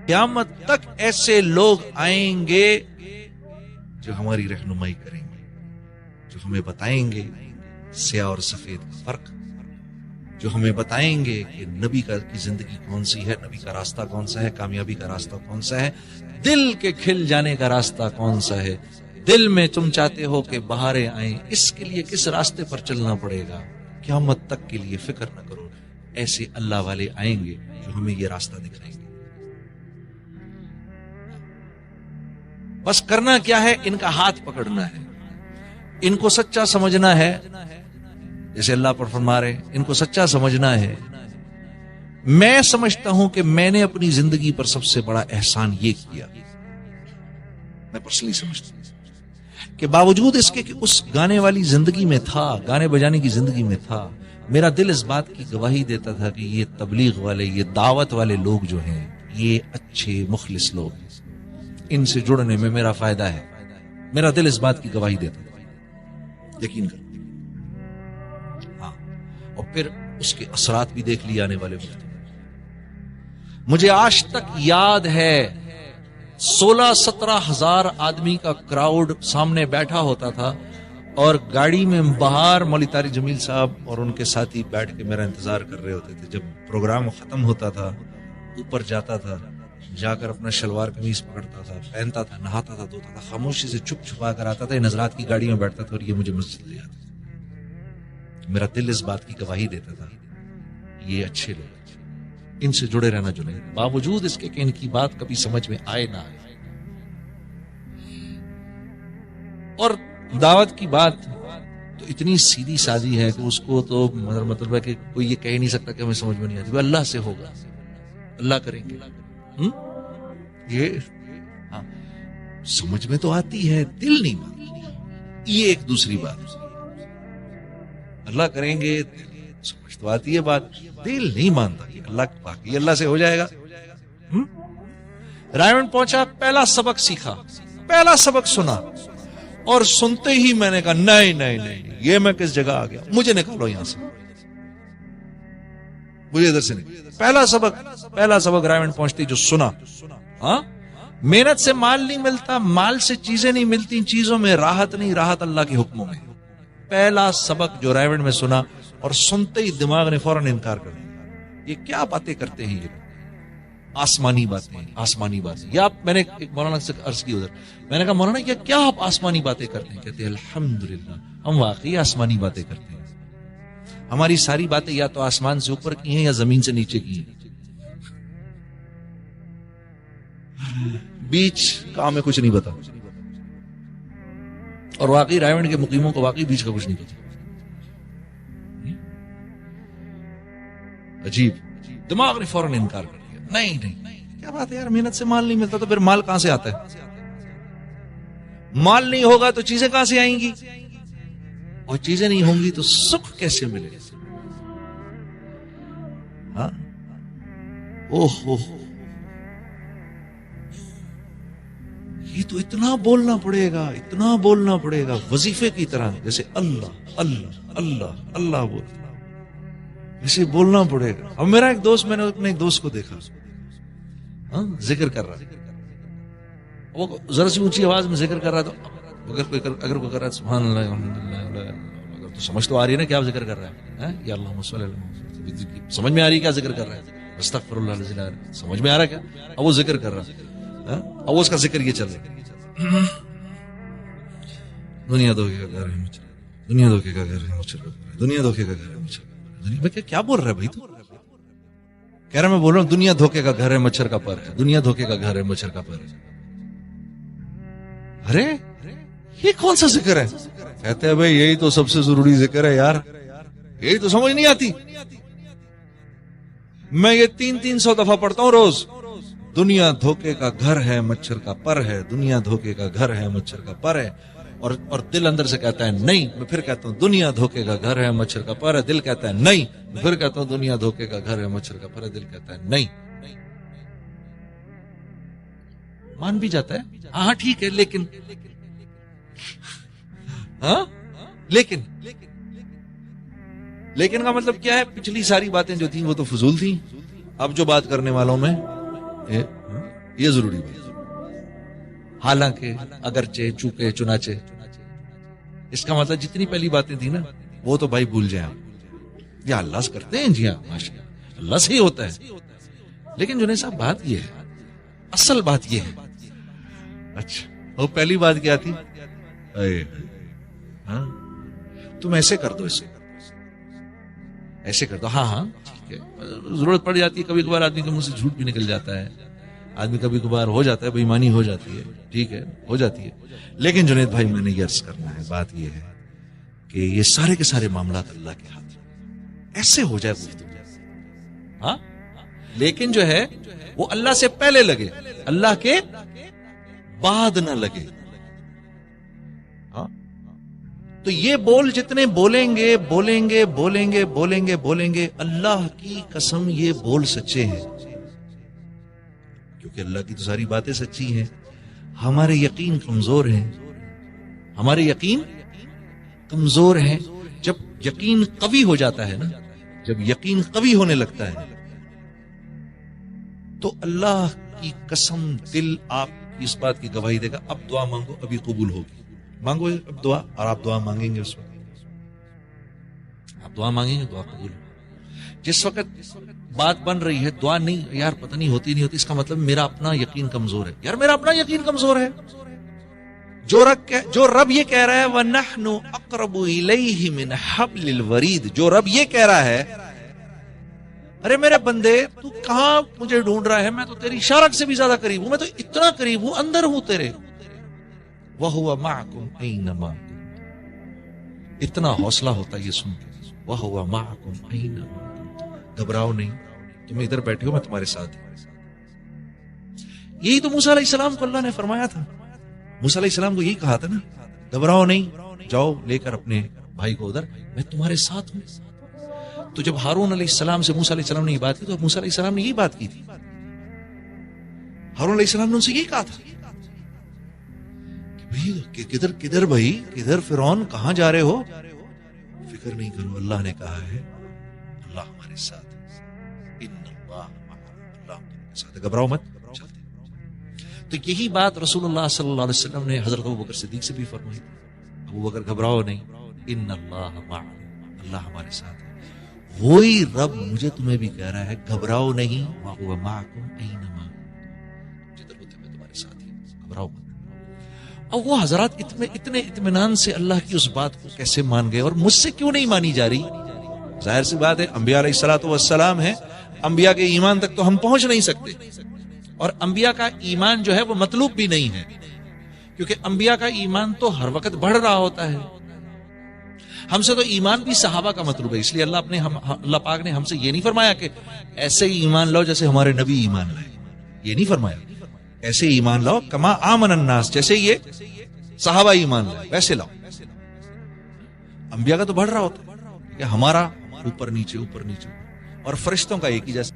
قیامت تک ایسے لوگ آئیں گے جو ہماری رہنمائی کریں گے، جو ہمیں بتائیں گے سیاہ اور سفید کا فرق، جو ہمیں بتائیں گے کہ نبی کی زندگی کون سی ہے، نبی کا راستہ کون سا ہے، کامیابی کا راستہ کون سا ہے، دل کے کھل جانے کا راستہ کون سا ہے، دل میں تم چاہتے ہو کہ بہاریں آئیں، اس کے لیے کس راستے پر چلنا پڑے گا، قیامت تک کے لیے فکر نہ کرو۔ ایسے اللہ والے آئیں گے جو ہمیں یہ راستہ دکھائیں گے۔ بس کرنا کیا ہے، ان کا ہاتھ پکڑنا ہے، ان کو سچا سمجھنا ہے، جیسے اللہ پر فرما رہے ان کو سچا سمجھنا ہے۔ میں سمجھتا ہوں کہ میں نے اپنی زندگی پر سب سے بڑا احسان یہ کیا، میں پرسنلی سمجھتا ہوں کہ باوجود اس کے کہ اس گانے والی زندگی میں تھا، گانے بجانے کی زندگی میں تھا، میرا دل اس بات کی گواہی دیتا تھا کہ یہ تبلیغ والے، یہ دعوت والے لوگ جو ہیں یہ اچھے مخلص لوگ ہیں، ان سے جڑنے میں میرا فائدہ ہے، میرا دل اس بات کی گواہی دیتا تھا، یقین کرو۔ ہاں، اور پھر اس کے اثرات بھی دیکھ لیے آنے والے وقت۔ مجھے آج تک یاد ہے 16-17 ہزار آدمی کا کراؤڈ سامنے بیٹھا ہوتا تھا، اور گاڑی میں باہر مولوی طارق جمیل صاحب اور ان کے ساتھی بیٹھ کے میرا انتظار کر رہے ہوتے تھے۔ جب پروگرام ختم ہوتا تھا اوپر جاتا تھا، جا کر اپنا شلوار قمیض پکڑتا تھا، پہنتا تھا، نہاتا تھا، دھوتا تھا، خاموشی سے چھپ چھپا کر آتا تھا، ان حضرات کی گاڑی میں بیٹھتا تھا اور یہ مجھے مسجد لے آتا تھا۔ میرا دل اس بات کی گواہی دیتا تھا یہ اچھے لوگ، ان سے جڑے رہنا جو نہیں، باوجود اس کے کہ ان کی بات کبھی سمجھ میں آئے نہ آئے۔ اور دعوت کی بات تو اتنی سیدھی سادی ہے کہ اس کو تو مطلب ہے کہ کوئی یہ کہہ نہیں سکتا کہ ہمیں سمجھ میں نہیں آتی، وہ اللہ سے ہوگا، اللہ کریں گے۔ یہ ہاں سمجھ میں تو آتی ہے، دل نہیں مانتی، یہ ایک دوسری بات۔ اللہ کریں گے، سمجھ تو آتی ہے بات، دل نہیں مانتا کہ اللہ باقی اللہ سے ہو جائے گا۔ رائمنڈ پہنچا، پہلا سبق سیکھا، پہلا سبق سنا، اور سنتے ہی میں نے کہا نہیں نہیں نہیں، یہ میں کس جگہ آ گیا، مجھے نکالو یہاں سے، مجھے ادھر سے نہیں۔ پہلا سبق رائمنڈ پہنچتی جو سنا، ہاں محنت سے مال نہیں ملتا، مال سے چیزیں نہیں ملتی، چیزوں میں راحت نہیں، راحت اللہ کے حکموں میں۔ پہلا سبق جو رائمنڈ میں سنا، اور سنتے ہی دماغ نے فوراً انکار کر دیا، یہ کیا باتیں کرتے ہیں یہ آسمانی باتیں، آسمانی باتیں۔ یا میں نے ایک مولانا سے عرض کی ادھر، میں نے کہا مولانا کیا آپ آسمانی باتیں کرتے ہیں؟ کہتے ہیں الحمدللہ ہم واقعی آسمانی باتیں کرتے ہیں، ہماری ساری باتیں یا تو آسمان سے اوپر کی ہیں یا زمین سے نیچے کی ہیں، بیچ کا ہمیں کچھ نہیں پتا۔ اور واقعی رائمنڈ کے مقیموں کو واقعی بیچ کا کچھ نہیں پتا۔ عجیب، دماغ نے فوراً انکار کر دیا، نہیں نہیں کیا بات ہے یار، محنت سے مال نہیں ملتا تو پھر مال کہاں سے آتا ہے؟ مال نہیں ہوگا تو چیزیں کہاں سے آئیں گی؟ اور چیزیں نہیں ہوں گی تو سکھ کیسے ملے گا؟ ہاں اوہ یہ تو اتنا بولنا پڑے گا، اتنا بولنا پڑے گا وظیفے کی طرح، جیسے اللہ اللہ اللہ اللہ بولتا، اسے بولنا پڑے گا۔ اب میرا ایک دوست، میں نے اپنے ایک دوست کو دیکھا ذکر کر رہا، وہ ذرا سی اونچی آواز میں ذکر کر رہا، تو اگر کوئی کر رہا ہے سبحان اللہ الحمدللہ، اگر تو سمجھ تو آ رہی ہے نا کیا ذکر کر رہا ہے، یا اللہم صلی اللہ علیہ وسلم، سمجھ میں آ رہی ہے کیا ذکر کر رہا ہے، استغفر اللہ العظیم، سمجھ میں آ رہا ہے کیا؟ اب وہ ذکر کر رہا، اب اس کا ذکر یہ چل رہا، دنیا دھوکے کا گھر ہے مچھر، دنیا دھوکے کا گھر ہے مچھر، دنیا دھوکے کا گھر ہے مچھر۔ میں کیا بول رہا ہے بھائی تو؟ کہہ رہا میں بول رہا ہوں دنیا دھوکے کا گھر ہے مچھر کا پر ہے، دنیا دھوکے کا گھر ہے مچھر کا پر ہے۔ ارے یہ کون سا ذکر ہے؟ کہتے ہیں بھائی یہی تو سب سے ضروری ذکر ہے یار، یہی تو سمجھ نہیں آتی۔ میں یہ 300 دفعہ پڑھتا ہوں روز، دنیا دھوکے کا گھر ہے مچھر کا پر ہے، دنیا دھوکے کا گھر ہے مچھر کا پر ہے، اور دل اندر سے کہتا ہے نہیں، میں پھر کہتا ہوں دنیا دھوکے کا گھر ہے مچھر کا پر ہے، دل کہتا ہے نہیں، میں پھر کہتا ہوں دنیا دھوکے کا گھر ہے مچھر کا پر ہے، دل کہتا ہے نہیں۔ مان بھی جاتا ہے ہاں ٹھیک ہے، لیکن ہاں لیکن کا مطلب کیا ہے؟ پچھلی ساری باتیں جو تھیں وہ تو فضول تھیں، اب جو بات کرنے والوں میں یہ ضروری بات. حالانکہ اگرچہ چونکہ چنانچہ، اس کا مطلب جتنی پہلی باتیں تھی نا وہ تو بھائی بھول جائیں آپ. یا اللہ سے کرتے ہیں، جی ہاں ماشاء اللہ سے ہی ہوتا ہے. لیکن جنید صاحب بات یہ ہے، اصل بات یہ ہے. اچھا وہ پہلی بات کیا تھی؟ ہاں تم ایسے کر دو، ایسے کر دو. ہاں ہاں ٹھیک ہے، ضرورت پڑ جاتی ہے کبھی کبھار، آدمی کے منہ سے جھوٹ بھی نکل جاتا ہے، آدمی کبھی کبھار ہو جاتا ہے، بے ایمانی ہو جاتی ہے، ٹھیک ہے ہو جاتی ہے. لیکن جنید بھائی میں نے یہ عرض کرنا ہے، بات یہ ہے کہ یہ سارے کے سارے معاملات اللہ کے ہاتھ میں، ایسے ہو جائے گفتگو. ہاں لیکن جو ہے وہ اللہ سے پہلے لگے، اللہ کے بعد نہ لگے. تو یہ بول جتنے بولیں گے بولیں گے بولیں گے بولیں گے بولیں گے، اللہ کی قسم یہ بول سچے ہیں، کیونکہ اللہ کی تو ساری باتیں سچی ہیں. ہمارے یقین کمزور ہیں، ہمارے یقین کمزور ہیں. جب یقین قوی ہو جاتا ہے نا، جب یقین قوی ہونے لگتا ہے تو اللہ کی قسم دل آپ کی اس بات کی گواہی دے گا. اب دعا مانگو، ابھی قبول ہوگی. مانگو اب دعا، اور آپ دعا مانگیں گے، اس وقت آپ دعا مانگیں گے دعا قبول. جس وقت بات بن رہی ہے دعا نہیں یار پتہ نہیں ہوتی نہیں ہوتی، اس کا مطلب میرا اپنا یقین کمزور ہے. یار میرا اپنا یقین کمزور ہے. جو رب یہ کہہ رہا ہے وَنَحْنُ أَقْرَبُ إِلَيْهِ مِنْ حَبْلِ الْوَرِيدِ، جو رب یہ کہہ رہا ہے ارے میرے بندے تو کہاں مجھے ڈھونڈ رہا ہے، میں تو تیری شارک سے بھی زیادہ قریب ہوں، میں تو اتنا قریب ہوں، اندر ہوں تیرے. وَهُوَ مَعَكُمْ أَيْنَمَا كُنتُمْ، اتنا حوصلہ ہوتا ہے یہ سن کے. وَهُوَ مَعَكُمْ أَيْنَمَا، گھبراؤ نہیں، تم ادھر بیٹھے ہو میں تمہارے ساتھ ہوں. یہی تو موسیٰ علیہ السلام کو اللہ نے فرمایا تھا. موسیٰ علیہ السلام کو یہی کہا تھا نا، گھبراؤ نہیں، جاؤ لے کر اپنے بھائی کو ادھر، میں تمہارے ساتھ ہوں. تو جب ہارون علیہ السلام سے موسیٰ علیہ السلام نے یہ بات کی تو موسیٰ علیہ السلام نے یہی بات کی تھی. ہارون علیہ السلام نے ان سے یہی کہا تھا کہ کدھر کدھر بھائی کدھر فرعون، کہاں جا رہے ہو؟ فکر نہیں کرو، اللہ نے کہا ہے اللہ ہمارے ساتھ ہے، ان اللہ اللہ ہمارے ساتھ ہے، گھبراؤ مت. تو یہی بات رسول اللہ صلی اللہ علیہ وسلم نے حضرت ابوبکر صدیق سے بھی فرمائی. ابوبکر گھبراؤ نہیں، ان اللہ معنا، اللہ ہمارے ساتھ ہے. وہی رب مجھے تمہیں بھی کہہ رہا ہے گھبراؤ نہیں، وَهُوَ مَعَكُمْ أَيْنَمَا، جدھر ہوتے میں تمہارے ساتھ ہی، گھبراؤ مت. اب وہ حضرات اتنے اطمینان سے اللہ کی اس بات کو کیسے مان گئے، اور مجھ سے کیوں نہیں مانی جا رہی؟ ظاہر سی بات ہے انبیاء علیہ الصلوۃ والسلام ہیں، انبیاء کے ایمان تک تو ہم پہنچ نہیں سکتے، اور انبیاء کا ایمان جو ہے وہ مطلوب بھی نہیں ہے، کیونکہ انبیاء کا ایمان تو ہر وقت بڑھ رہا ہوتا ہے. ہم سے تو ایمان بھی صحابہ کا مطلوب ہے، اس لیے اللہ پاک نے ہم سے یہ نہیں فرمایا کہ ایسے ہی ایمان لاؤ جیسے ہمارے نبی ایمان لائے، یہ نہیں فرمایا. ایسے ایمان لاؤ کما آمن الناس، جیسے یہ صحابہ ایمان لائے ویسے لاؤ. انبیاء کا تو بڑھ رہا ہوتا ہے کہ ہمارا اوپر نیچے اوپر نیچے، اور فرشتوں کا ایک ہی جیسا.